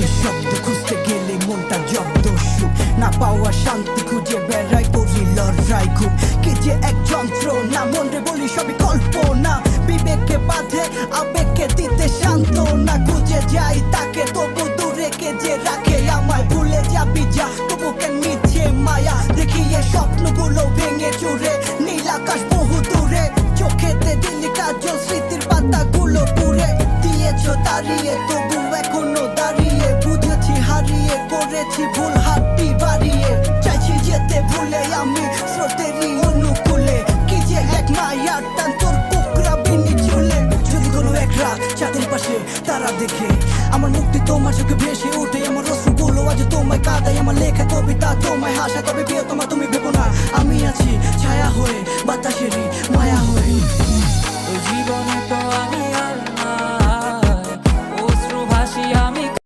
সুখের শব্দ খুঁজতে গেলে মনটা জব্দ সুখ না পাওয়া শান্তি খুঁজে বেড়াই করি লড়াই খুব কি যে এক যন্ত্রণা মনে বলি সবই কল্পনা বিবেককে বাঁধে আবেগকে দিতে শান্ত না খুঁজে যাই তাকে তবু দূরে কে যে রাখে আমায় ভুলে যাবি যা তবু কেন মিছে মায়া দেখিয়ে স্বপ্নগুলো ভেঙে চুরে নীল আকাশ বহু দূরে চোখেতে দিলি কাজল স্মৃতির পাতাগুলো পুড়ে দিয়েছ তাড়িয়ে তবু এখনো দাঁড়িয়ে বুঝেছি হারিয়ে করেছি ভুল হাতটি বাড়িয়ে চাইছি যেতে ভুলে আমি স্রোতেরই অনুকূলে কি যে এক মায়ার টান তোর কুকরা বিনি চুলে যদি কোনো এক রাত চাঁদের পাশে তারা দেখে আমার মুক্তি তোমার চোখে ভেসে ওঠে আমার রসগুলো আজ তোমায় কাঁদাই আমার লেখা কবিতা তোমায় হাসা তবে প্রিয় তোমার তুমি ভেবো না আমি আছি ছায়া হয়ে বাতাসেরই মায়া হয়ে জীবনে তো আমি আর না